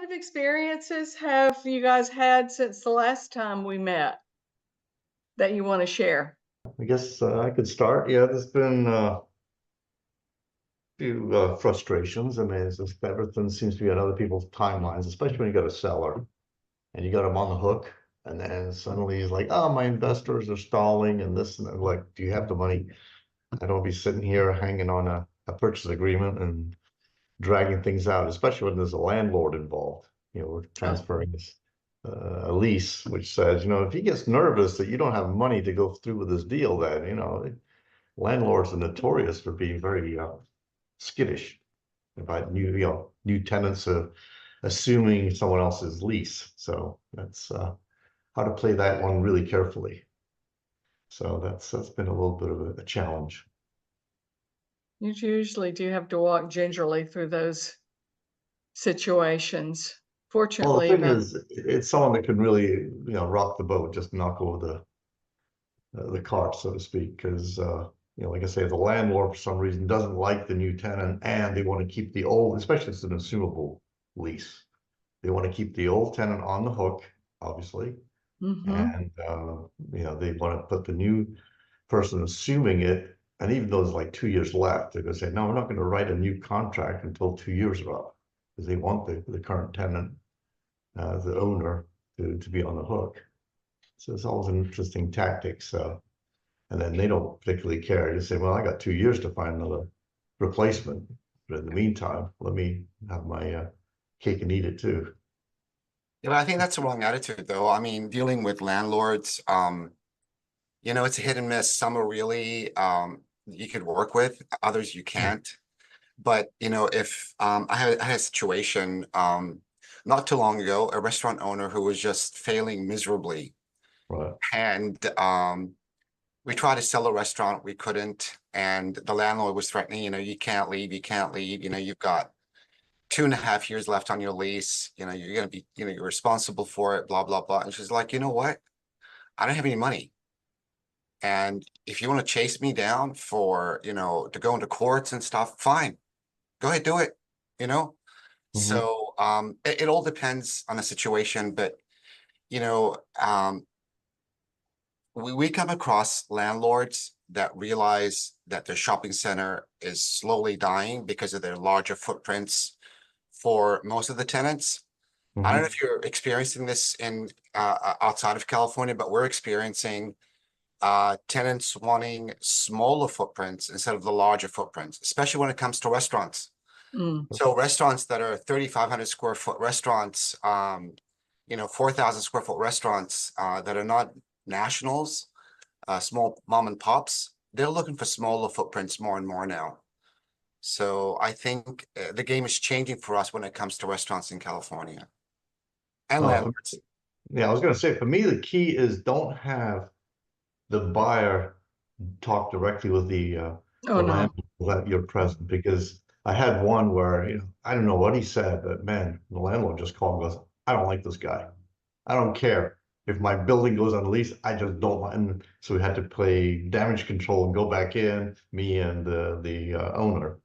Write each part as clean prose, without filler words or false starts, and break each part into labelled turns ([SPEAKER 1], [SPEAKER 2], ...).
[SPEAKER 1] positive experiences have you guys had since the last time we met that you want to share?
[SPEAKER 2] I guess I could start. Yeah, there's been a few frustrations. I mean, it's just everything seems to be on other people's timelines, especially when you got a seller and you got them on the hook. And then suddenly he's like, oh, my investors are stalling and this and that. Like, do you have the money? I don't be sitting here hanging on a purchase agreement and dragging things out, especially when there's a landlord involved. We're
[SPEAKER 1] Oh,
[SPEAKER 2] transferring this a lease, which says, if he gets nervous that you don't have money to go through with this deal, then landlords are notorious for being very skittish about new tenants assuming someone else's lease. So that's how to play that one really carefully. So that's been a little bit of a challenge.
[SPEAKER 1] you usually do have to walk gingerly through those situations.
[SPEAKER 2] Well, the
[SPEAKER 1] Fortunately,
[SPEAKER 2] thing is, it's someone that can really, rock the boat, just knock over the cart, so to speak, because like I say, the landlord for some reason doesn't like the new tenant, and they want to keep the old, especially if it's an assumable lease. They want to keep the old tenant on the hook, obviously,
[SPEAKER 1] hmm
[SPEAKER 2] and they want to put the new person assuming it. And even though there's like 2 years left, they're going to say, no, we're not going to write a new contract until 2 years are up, because they want the current tenant, the owner, to be on the hook. So it's always an interesting tactic. So, and then they don't particularly care. They say, well, I got 2 years to find another replacement. But in the meantime, let me have my cake and eat it too.
[SPEAKER 3] Yeah, but I think that's the wrong attitude, though. I mean, dealing with landlords, it's a hit and miss. Some are really you could work with, others you can't. But if I had a situation not too long ago, a restaurant owner who was just failing miserably,
[SPEAKER 2] Right.
[SPEAKER 3] and we tried to sell a restaurant, we couldn't, and the landlord was threatening, you can't leave, you can't leave, you've got 2.5 years left on your lease, you're going to be, you're responsible for it, blah, blah, blah. And she's like, you know what? I don't have any money. And if you want to chase me down for, to go into courts and stuff, fine, go ahead, do it, you know?
[SPEAKER 2] Mhm.
[SPEAKER 3] So it all depends on the situation, but, we come across landlords that realize that their shopping center is slowly dying because of their larger footprints for most of the tenants. I don't know
[SPEAKER 2] Mhm.
[SPEAKER 3] if you're experiencing this in outside of California, but we're experiencing tenants wanting smaller footprints instead of the larger footprints, especially when it comes to restaurants.
[SPEAKER 1] Mm.
[SPEAKER 3] So restaurants that are 3,500 square foot restaurants, 4,000 square foot restaurants that are not nationals, small mom and pops, they're looking for smaller footprints more and more now. So I think the game is changing for us when it comes to restaurants in California and
[SPEAKER 2] Oh,
[SPEAKER 3] landlords.
[SPEAKER 2] yeah, I was going to say, for me, the key is don't have the buyer talk directly with
[SPEAKER 1] Oh
[SPEAKER 2] the
[SPEAKER 1] no.
[SPEAKER 2] landlord that you're present, because I had one where, I don't know what he said, but man, the landlord just called and goes, I don't like this guy. I don't care if my building goes on lease. I just don't want. And so we had to play damage control and go back in, me and the owner,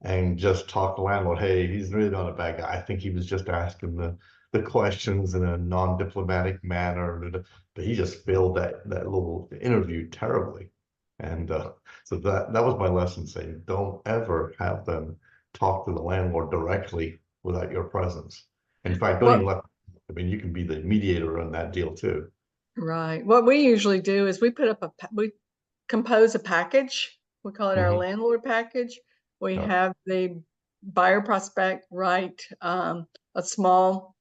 [SPEAKER 2] and just talk to the landlord. Hey, he's really not a bad guy. I think he was just asking the questions in a non-diplomatic manner, but he just failed that little interview terribly. And so that was my lesson, saying don't ever have them talk to the landlord directly without your presence. In fact, don't even
[SPEAKER 1] What
[SPEAKER 2] let. I mean, you can be the mediator on that deal too.
[SPEAKER 1] Right. What we usually do is we compose a package. We call it our
[SPEAKER 2] Hmm.
[SPEAKER 1] landlord package. We
[SPEAKER 2] Yeah.
[SPEAKER 1] have the buyer prospect write a small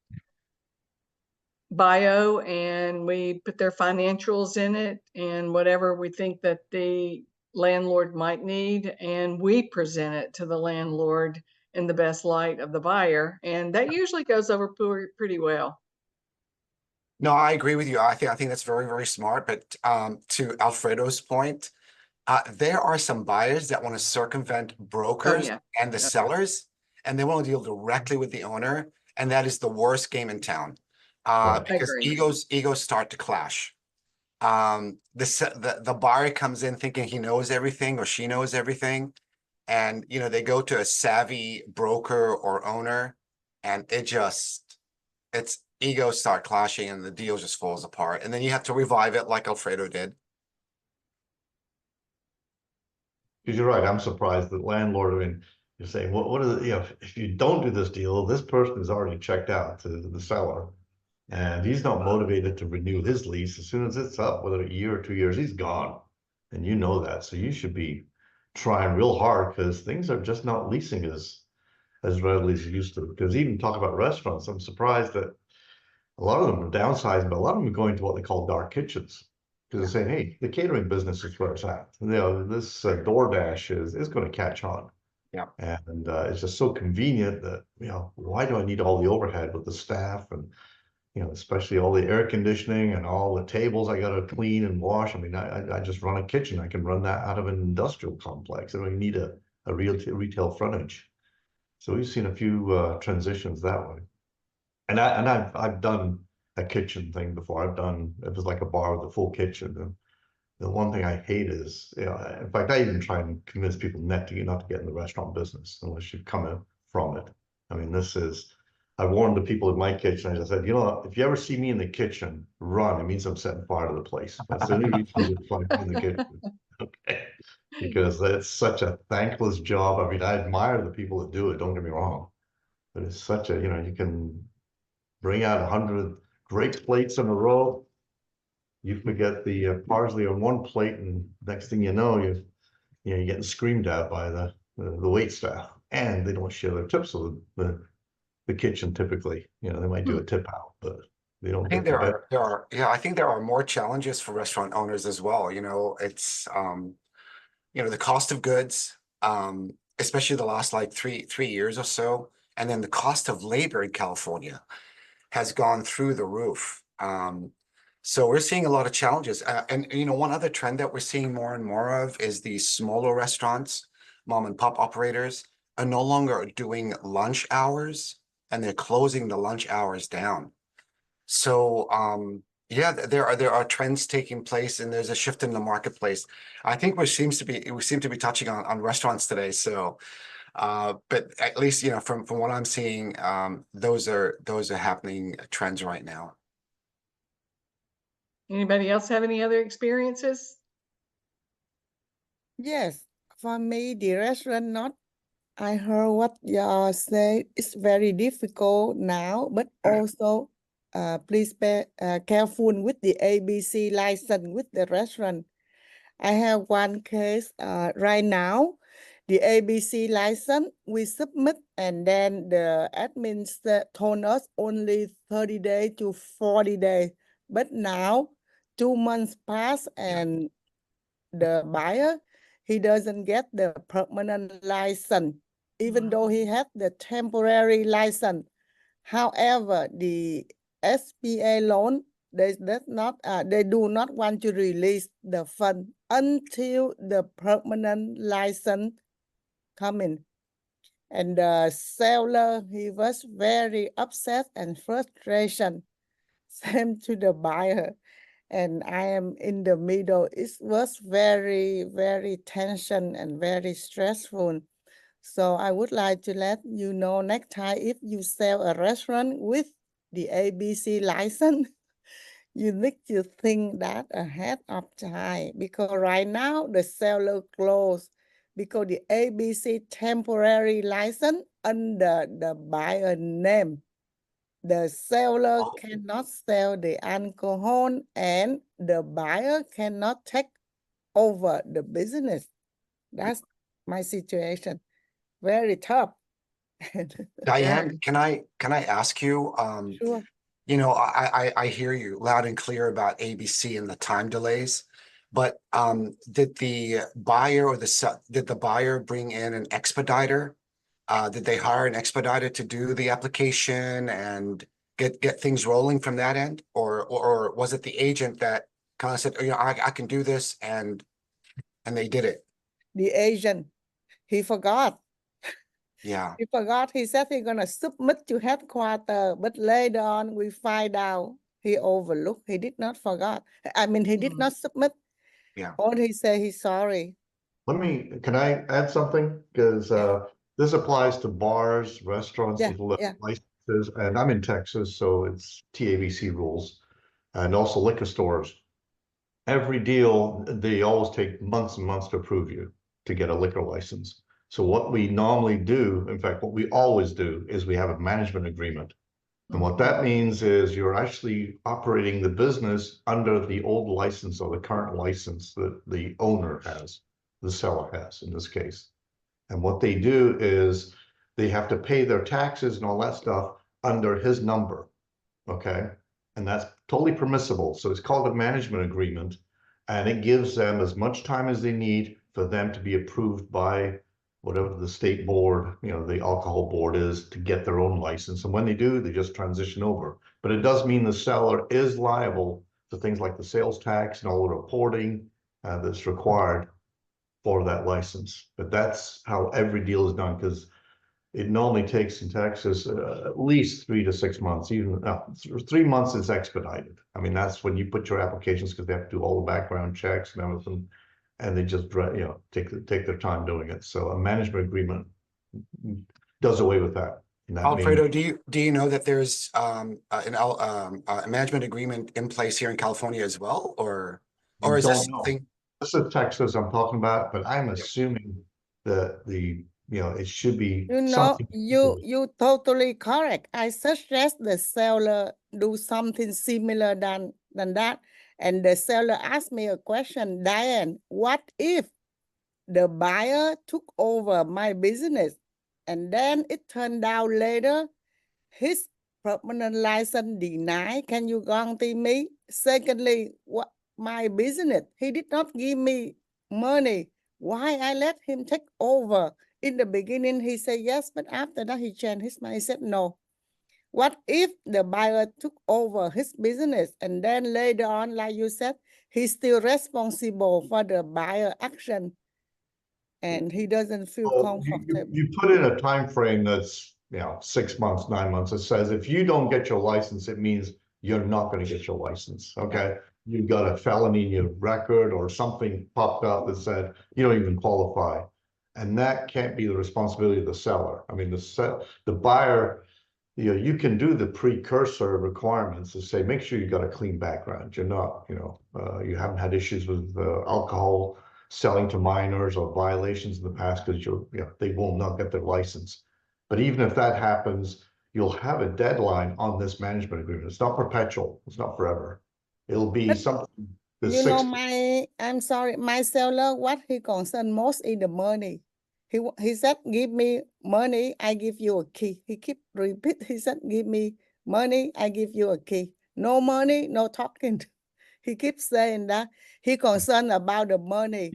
[SPEAKER 1] bio, and we put their financials in it and whatever we think that the landlord might need, and we present it to the landlord in the best light of the buyer, and that usually goes over pretty well.
[SPEAKER 3] No, I agree with you. I think that's very, very smart. But to Alfredo's point, there are some buyers that want to circumvent
[SPEAKER 1] Oh
[SPEAKER 3] brokers
[SPEAKER 1] yeah.
[SPEAKER 3] and the sellers, and they want to deal directly with the owner, and that is the worst game in town.
[SPEAKER 2] Right.
[SPEAKER 1] I
[SPEAKER 3] Because
[SPEAKER 1] agree.
[SPEAKER 3] egos start to clash. The buyer comes in thinking he knows everything or she knows everything, and they go to a savvy broker or owner, and it just it's egos start clashing and the deal just falls apart. And then you have to revive it like Alfredo did.
[SPEAKER 2] Because you're right, I'm surprised that landlord, I mean, you're saying, what is it, you know, if you don't do this deal, this person is already checked out to the seller. And he's not motivated to renew his lease. As soon as it's up, whether a year or 2 years, he's gone. And you know that. So you should be trying real hard because things are just not leasing as readily as it used to. Because even talk about restaurants, I'm surprised that a lot of them are downsizing, but a lot of them are going to what they call dark kitchens. Because they're saying, hey, the catering business is where it's at. You know, this DoorDash is going to catch on.
[SPEAKER 3] Yeah.
[SPEAKER 2] And it's just so convenient that, you know, why do I need all the overhead with the staff and, you know, especially all the air conditioning and all the tables I gotta clean and wash. I mean, I just run a kitchen. I can run that out of an industrial complex. I don't even need a real retail frontage. So we've seen a few transitions that way. And I've done a kitchen thing before. It was like a bar with a full kitchen. And the one thing I hate is, you know, in fact, I even try and convince people not to get in the restaurant business unless you come in from it. I mean, I warned the people in my kitchen. I said, you know, if you ever see me in the kitchen, run. It means I'm setting fire to the place. That's the only reason you'd find me in the kitchen. Okay. Because it's such a thankless job. I mean, I admire the people that do it, don't get me wrong. But it's such a, you know, you can bring out 100 great plates in a row. You forget the parsley on one plate, and next thing you know, you're getting screamed at by the wait staff, and they don't share their tips with the kitchen typically. You know, they might do a tip out, but they don't
[SPEAKER 3] I think
[SPEAKER 2] get the best.
[SPEAKER 3] I think there are more challenges for restaurant owners as well. You know, it's you know, the cost of goods, especially the last like three years or so, and then the cost of labor in California has gone through the roof. So we're seeing a lot of challenges. And you know, one other trend that we're seeing more and more of is these smaller restaurants, mom and pop operators are no longer doing lunch hours, and they're closing the lunch hours down. So yeah, there are trends taking place, and there's a shift in the marketplace. I think we seem to be touching on restaurants today. So but at least, you know, from what I'm seeing, those are happening trends right now.
[SPEAKER 1] Anybody else have any other experiences?
[SPEAKER 4] Yes, for me, the restaurant not. I heard what you say. It's very difficult now, but also, please be careful with the ABC license with the restaurant. I have one case right now. The ABC license we submit, and then the admin told us only 30 days to 40 days. But now 2 months pass, and the buyer, he doesn't get the permanent license, even though he had the temporary license. However, the SBA loan, they do not want to release the fund until the permanent license come in. And the seller, he was very upset and frustration. Same to the buyer. And I am in the middle. It was very, very tension and very stressful. So I would like to let you know next time if you sell a restaurant with the ABC license, you need to think that ahead of time, because right now the seller closed because the ABC temporary license under the buyer name. The seller cannot sell the alcohol, and the buyer cannot take over the business. That's my situation. Very tough.
[SPEAKER 3] Diane, can I ask you,
[SPEAKER 4] Sure.
[SPEAKER 3] you know, I hear you loud and clear about ABC and the time delays, but did the buyer bring in an expediter? Did they hire an expediter to do the application and get things rolling from that end? Or was it the agent that kind of said, you know, I can do this, and they did it?
[SPEAKER 4] The agent, he forgot.
[SPEAKER 3] Yeah.
[SPEAKER 4] He forgot. He said he's gonna submit to headquarters, but later on we find out he overlooked. He did not forgot. I mean, he did not submit.
[SPEAKER 3] Yeah.
[SPEAKER 4] All he said, he's sorry.
[SPEAKER 2] Can I add something? Because this applies to bars, restaurants,
[SPEAKER 4] Yeah,
[SPEAKER 2] people that
[SPEAKER 4] yeah.
[SPEAKER 2] are licensed taxes, and I'm in Texas, so it's TABC rules, and also liquor stores. Every deal, they always take months and months to approve you to get a liquor license. So what we normally do, in fact, what we always do is we have a management agreement. And what that means is you're actually operating the business under the old license or the current license that the owner has, the seller has in this case. And what they do is they have to pay their taxes and all that stuff under his number, okay? And that's totally permissible. So it's called a management agreement, and it gives them as much time as they need for them to be approved by whatever the state board, you know, the alcohol board is, to get their own license. And when they do, they just transition over. But it does mean the seller is liable for things like the sales tax and all the reporting that's required for that license. But that's how every deal is done, because it normally takes in Texas at least 3 to 6 months, even 3 months is expedited. I mean, that's when you put your applications, because they have to do all the background checks and everything. And they just, you know, take their time doing it. So a management agreement does away with that. And that
[SPEAKER 3] Alfredo,
[SPEAKER 2] means,
[SPEAKER 3] do you know that there's a management agreement in place here in California as well, or is this
[SPEAKER 2] don't know.
[SPEAKER 3] something?
[SPEAKER 2] This is Texas I'm talking about, but I'm assuming that you know, it should be
[SPEAKER 4] You know,
[SPEAKER 2] something.
[SPEAKER 4] you totally correct. I suggest the seller do something similar than that. And the seller asked me a question, Diane, what if the buyer took over my business and then it turned out later his permanent license denied? Can you guarantee me? Secondly, what my business, he did not give me money. Why I let him take over? In the beginning, he said yes, but after that, he changed his mind. He said no. What if the buyer took over his business and then later on, like you said, he's still responsible for the buyer action and he doesn't feel
[SPEAKER 2] Well,
[SPEAKER 4] comfortable?
[SPEAKER 2] you put in a time frame that's, you know, 6 months, 9 months. It says if you don't get your license, it means you're not going to get your license. Okay. You've got a felony in your record or something popped up that said you don't even qualify. And that can't be the responsibility of the seller. I mean, the buyer, you know, you can do the precursor requirements to say, make sure you got a clean background. You're not, you know, you haven't had issues with alcohol selling to minors or violations in the past, because you know, they will not get their license. But even if that happens, you'll have a deadline on this management agreement. It's not perpetual. It's not forever. It'll be
[SPEAKER 4] But
[SPEAKER 2] something that's
[SPEAKER 4] you know,
[SPEAKER 2] 6.
[SPEAKER 4] I'm sorry, my seller, what he concerned most is the money. He said, give me money, I give you a key. He keep repeat, he said, give me money, I give you a key. No money, no talking. He keeps saying that. He concerned about the money.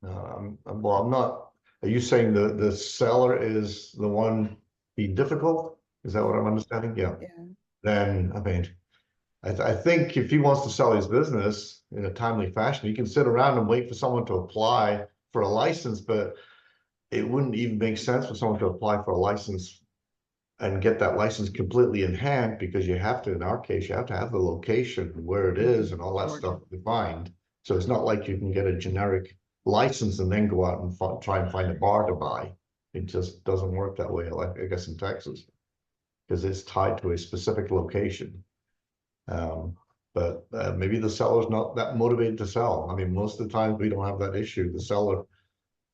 [SPEAKER 2] Well, I'm not. Are you saying the seller is the one being difficult? Is that what I'm understanding? Yeah.
[SPEAKER 4] Yeah.
[SPEAKER 2] Then, I mean, I think if he wants to sell his business in a timely fashion, he can sit around and wait for someone to apply for a license, but it wouldn't even make sense for someone to apply for a license and get that license completely in hand, because you have to, in our case, you have to have the location, where it is and all that stuff defined. So it's not like you can get a generic license and then go out and try and find a bar to buy. It just doesn't work that way, like I guess in Texas, because it's tied to a specific location. But maybe the seller's not that motivated to sell. I mean, most of the time we don't have that issue. The seller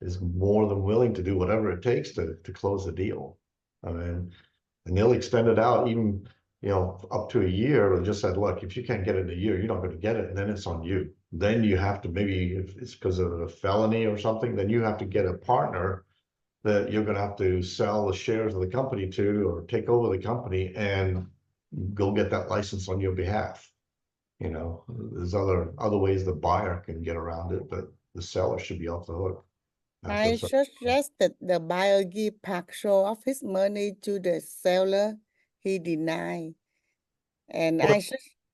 [SPEAKER 2] is more than willing to do whatever it takes to close the deal. I mean, and they'll extend it out even, you know, up to a year, or just said, look, if you can't get it in a year, you're not going to get it, and then it's on you. Then you have to, maybe if it's because of a felony or something, then you have to get a partner that you're going to have to sell the shares of the company to, or take over the company and go get that license on your behalf. You know, there's other ways the buyer can get around it, but the seller should be off the hook.
[SPEAKER 4] I suggested the buyer give partial of his money to the seller. He denied. And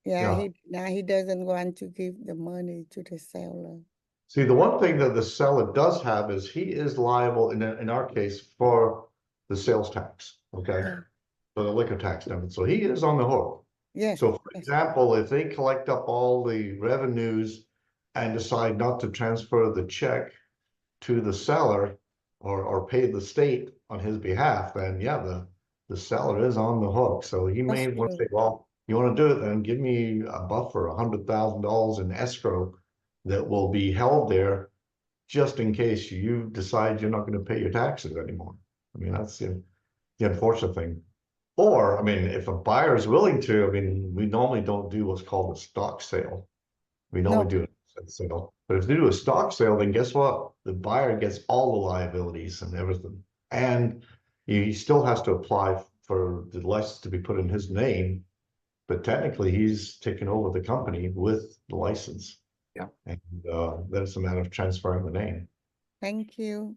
[SPEAKER 2] Well,
[SPEAKER 4] he doesn't want to give the money to the seller.
[SPEAKER 2] See, the one thing that the seller does have is he is liable in our case for the sales tax, okay?
[SPEAKER 4] Yeah.
[SPEAKER 2] For the liquor tax number. So he is on the hook.
[SPEAKER 4] Yes.
[SPEAKER 2] So for example, if they collect up all the revenues and decide not to transfer the check to the seller or pay the state on his behalf, then yeah, the seller is on the hook. So he may
[SPEAKER 4] That's
[SPEAKER 2] want to
[SPEAKER 4] true.
[SPEAKER 2] say, well, you want to do it, then give me a buffer, $100,000 in escrow that will be held there just in case you decide you're not going to pay your taxes anymore. I mean, that's the unfortunate thing. Or, I mean, if a buyer is willing to, I mean, we normally don't do what's called a stock sale. We normally
[SPEAKER 4] No.
[SPEAKER 2] do a sale. But if they do a stock sale, then guess what? The buyer gets all the liabilities and everything. And he still has to apply for the license to be put in his name. But technically, he's taken over the company with the license.
[SPEAKER 3] Yeah.
[SPEAKER 2] And then it's a matter of transferring the name.
[SPEAKER 4] Thank you.